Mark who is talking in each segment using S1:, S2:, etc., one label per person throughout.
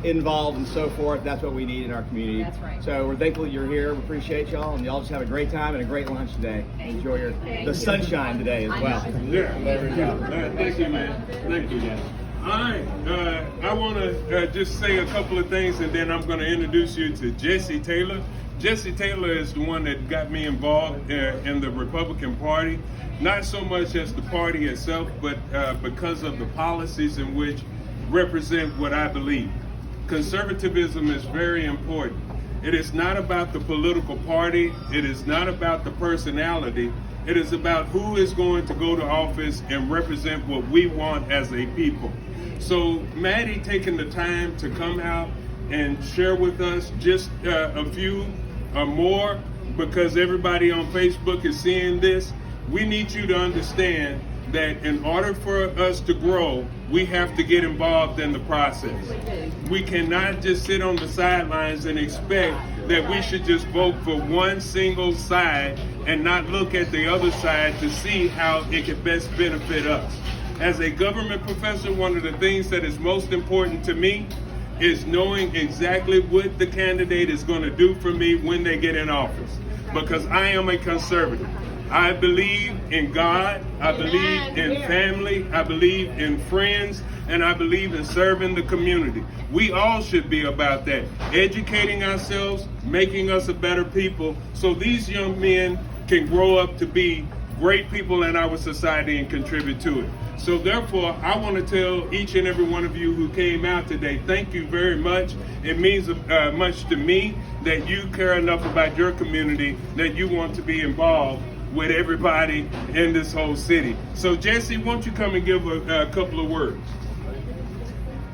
S1: involved and so forth. That's what we need in our community.
S2: That's right.
S1: So we're thankful that you're here. We appreciate y'all, and y'all just have a great time and a great lunch today. Enjoy the sunshine today as well.
S3: Yeah, there we go. Thank you, man. Thank you. All right, I want to just say a couple of things, and then I'm going to introduce you to Jesse Taylor. Jesse Taylor is the one that got me involved in the Republican Party, not so much as the party itself, but because of the policies in which represent what I believe. Conservatism is very important. It is not about the political party. It is not about the personality. It is about who is going to go to office and represent what we want as a people. So Mattie taking the time to come out and share with us just a few or more, because everybody on Facebook is seeing this. We need you to understand that in order for us to grow, we have to get involved in the process. We cannot just sit on the sidelines and expect that we should just vote for one single side and not look at the other side to see how it can best benefit us. As a government professor, one of the things that is most important to me is knowing exactly what the candidate is going to do for me when they get in office, because I am a conservative. I believe in God, I believe in family, I believe in friends, and I believe in serving the community. We all should be about that, educating ourselves, making us a better people, so these young men can grow up to be great people in our society and contribute to it. So therefore, I want to tell each and every one of you who came out today, thank you very much. It means much to me that you care enough about your community that you want to be involved with everybody in this whole city. So Jesse, won't you come and give a couple of words?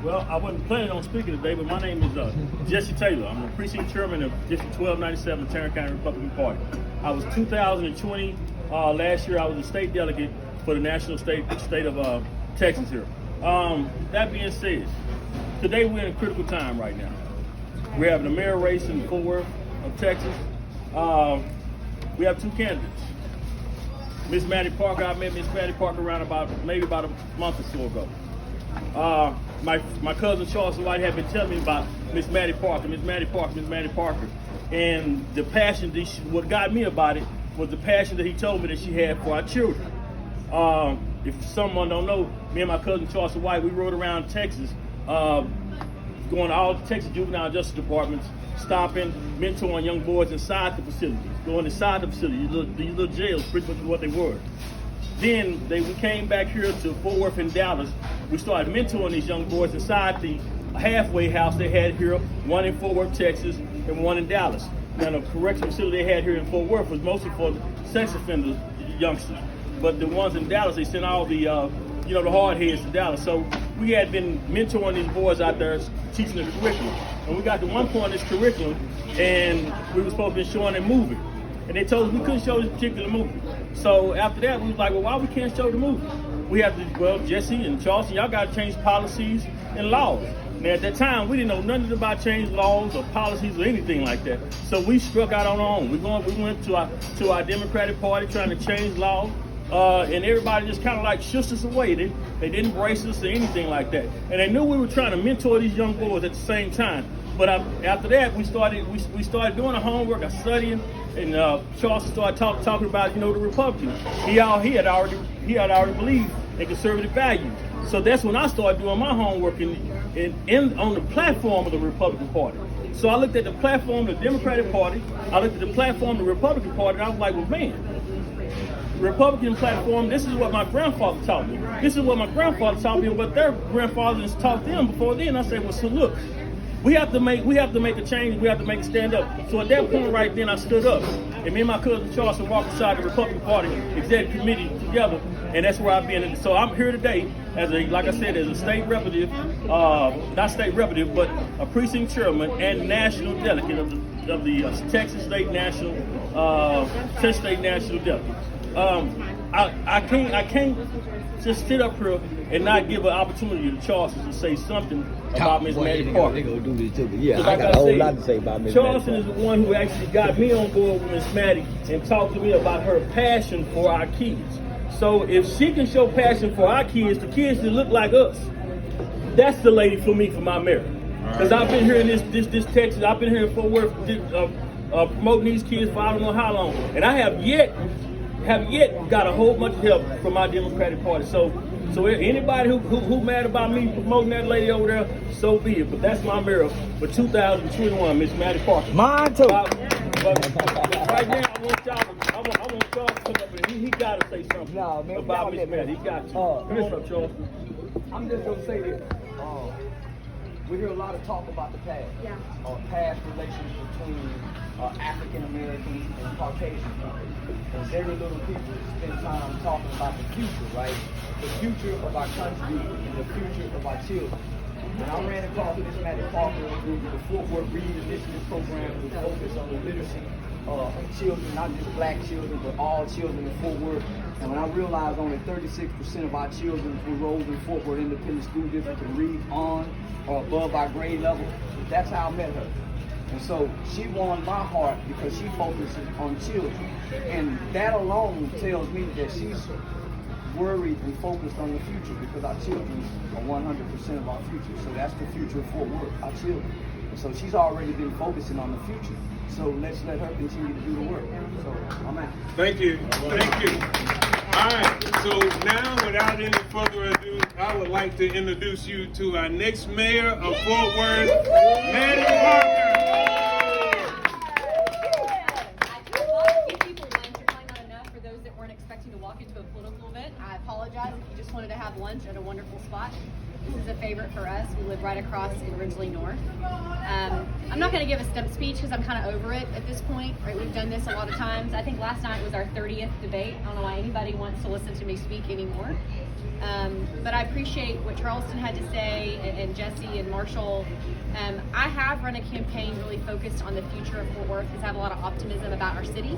S4: Well, I wasn't planning on speaking today, but my name is Jesse Taylor. I'm the precinct chairman of District 1297, Tarrant County Republican Party. I was 2020, last year I was a state delegate for the national state of Texas here. That being said, today we're in a critical time right now. We're having a mayor race in Fort Worth of Texas. We have two candidates. Miss Mattie Parker, I met Miss Mattie Parker around maybe about a month or so ago. My cousin Charleston White had been telling me about Miss Mattie Parker, Miss Mattie Parker, Miss Mattie Parker. And the passion, what got me about it was the passion that he told me that she had for our children. If someone don't know, me and my cousin Charleston White, we rode around Texas, going to all the Texas juvenile justice departments, stopping, mentoring young boys inside the facilities, going inside the facility, these little jails, pretty much what they were. Then we came back here to Fort Worth and Dallas. We started mentoring these young boys inside the halfway house they had here, one in Fort Worth, Texas, and one in Dallas. Now the correctional facility they had here in Fort Worth was mostly for sex offender youngsters, but the ones in Dallas, they sent all the the hard heads to Dallas. So we had been mentoring these boys out there, teaching them the curriculum. And we got to one point in this curriculum, and we were supposed to be showing a movie. And they told us we couldn't show this particular movie. So after that, we was like, well, why we can't show the movie? We have to, well, Jesse and Charleston, y'all got to change policies and laws. Now at that time, we didn't know nothing about change laws or policies or anything like that. So we struck out on our own. We went to our Democratic Party trying to change laws. And everybody just kind of like shushed us away. They didn't embrace us or anything like that. And they knew we were trying to mentor these young boys at the same time. But after that, we started doing the homework, studying, and Charleston started talking about the Republicans. He had already believed in conservative values. So that's when I started doing my homework on the platform of the Republican Party. So I looked at the platform of the Democratic Party, I looked at the platform of the Republican Party, and I was like, well, man, Republican platform, this is what my grandfather taught me. This is what my grandfather taught me, and what their grandfathers taught them before then. I said, well, so look, we have to make a change. We have to make a stand up. So at that point right then, I stood up, and me and my cousin Charleston walked beside the Republican Party Executive Committee together, and that's where I've been. So I'm here today as a state representative, not state representative, but a precinct chairman and national delegate of the Texas State National Delegate. I can't just sit up here and not give an opportunity to Charleston to say something about Miss Mattie Parker.
S5: They gonna do this too, but yeah, I got a whole lot to say about Miss
S4: Charleston
S5: Mattie
S4: is the one who actually got me on board with Miss Mattie and talked to me about her passion for our kids. So if she can show passion for our kids, the kids that look like us, that's the lady for me for my mayor. Because I've been here in this Texas. I've been here in Fort Worth promoting these kids for I don't know how long, and I have yet got a whole bunch of help from my Democratic Party. So anybody who mad about me promoting that lady over there, so be it. But that's my mayor for 2021, Miss Mattie Parker.
S5: Mine too.
S4: But right now, I want y'all to come up and he got to say something about Miss Mattie. He got to. Come here, Charles.
S5: I'm just gonna say this. We hear a lot of talk about the past.
S2: Yeah.
S5: Past relations between African Americans and Caucasian people. And very little people spend time talking about the future, right? The future of our country and the future of our children. When I ran across Miss Mattie Parker through the Fort Worth Reading Initiative program, we focus on the literacy of children, not just black children, but all children in Fort Worth. And when I realized only 36% of our children enrolled in Fort Worth Independent School District can read on or above our grade level, that's how I met her. And so she won my heart because she focuses on children. And that alone tells me that she's worried and focused on the future, because our children are 100% of our future. So that's the future of Fort Worth, our children. And so she's already been focusing on the future. So let's let her continue to do the work. So I'm out.
S3: Thank you. Thank you. All right. So now, without any further ado, I would like to introduce you to our next mayor of Fort Worth, Mattie Parker.
S2: I apologize if you just wanted to have lunch at a wonderful spot. This is a favorite for us. We live right across in Ridgely North. I'm not going to give a stump speech because I'm kind of over it at this point. Right? We've done this a lot of times. I think last night was our 30th debate. I don't know why anybody wants to listen to me speak anymore. But I appreciate what Charleston had to say, and Jesse and Marshall. I have run a campaign really focused on the future of Fort Worth because I have a lot of optimism about our city.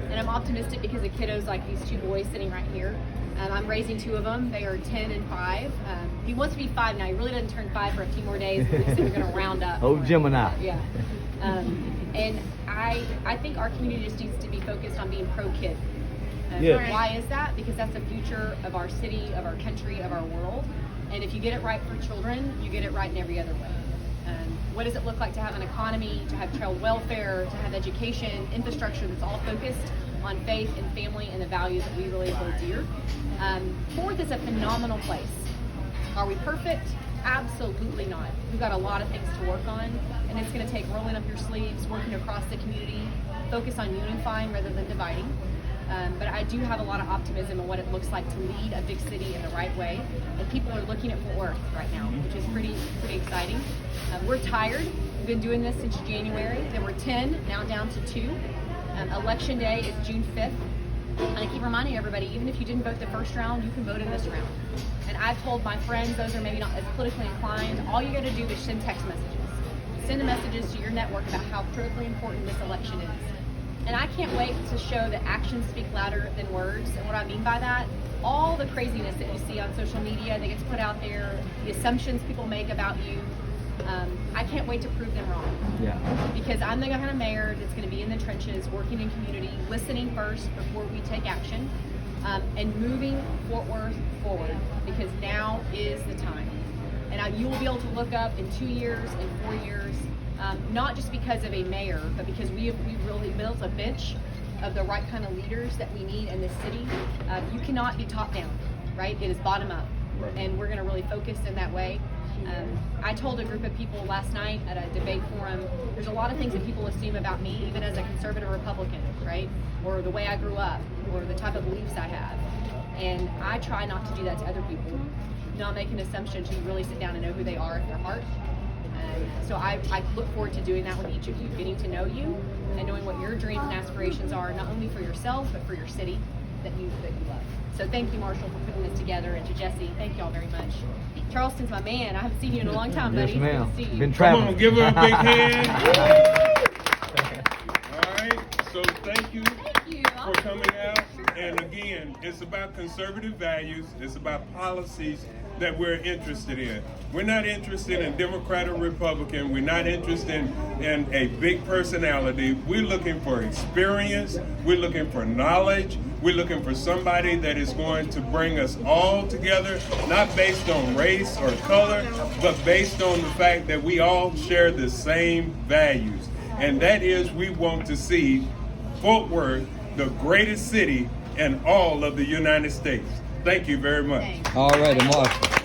S2: And I'm optimistic because of kiddos like these two boys sitting right here. I'm raising two of them. They are 10 and 5. He wants to be 5 now. He really doesn't turn 5 for a few more days. But we said we're going to round up.
S5: Oh, Gemini.
S2: Yeah. And I think our community just needs to be focused on being pro-kid.
S5: Yes.
S2: Why is that? Because that's the future of our city, of our country, of our world. And if you get it right for children, you get it right in every other way. What does it look like to have an economy, to have child welfare, to have education, infrastructure that's all focused on faith and family and the values that we really hold dear? Fort Worth is a phenomenal place. Are we perfect? Absolutely not. We've got a lot of things to work on, and it's going to take rolling up your sleeves, working across the community, focus on unifying rather than dividing. But I do have a lot of optimism in what it looks like to lead a big city in the right way, and people are looking at Fort Worth right now, which is pretty exciting. We're tired. We've been doing this since January. There were 10, now down to 2. Election day is June 5th. And I keep reminding everybody, even if you didn't vote the first round, you can vote in this round. And I've told my friends, those are maybe not as politically inclined, all you got to do is send text messages. Send the messages to your network about how critically important this election is. And I can't wait to show that actions speak louder than words. And what I mean by that, all the craziness that you see on social media that gets put out there, the assumptions people make about you, I can't wait to prove them wrong.
S5: Yeah.
S2: Because I'm the kind of mayor that's going to be in the trenches, working in community, listening first before we take action, and moving Fort Worth forward, because now is the time. And you will be able to look up in 2 years, in 4 years, not just because of a mayor, but because we've really built a bench of the right kind of leaders that we need in this city. You cannot be top down, right? It is bottom up. Right. And we're going to really focus in that way. I told a group of people last night at a debate forum, there's a lot of things that people assume about me, even as a conservative Republican, right? Or the way I grew up, or the type of beliefs I have. And I try not to do that to other people, not make an assumption to really sit down and know who they are at their heart. So I look forward to doing that with each of you, getting to know you and knowing what your dreams and aspirations are, not only for yourself, but for your city that you love. So thank you, Marshall, for putting this together, and to Jesse, thank you all very much. Charleston's my man. I haven't seen you in a long time, buddy.
S5: Yes, ma'am.
S2: Good to see you.
S5: Been traveling.
S3: Come on, give her a big hand. All right, so thank you.
S2: Thank you.
S3: for coming out. And again, it's about conservative values. It's about policies that we're interested in. We're not interested in Democrat or Republican. We're not interested in a big personality. We're looking for experience. We're looking for knowledge. We're looking for somebody that is going to bring us all together, not based on race or color, but based on the fact that we all share the same values. And that is, we want to see Fort Worth the greatest city in all of the United States. Thank you very much.
S6: All righty, Mark.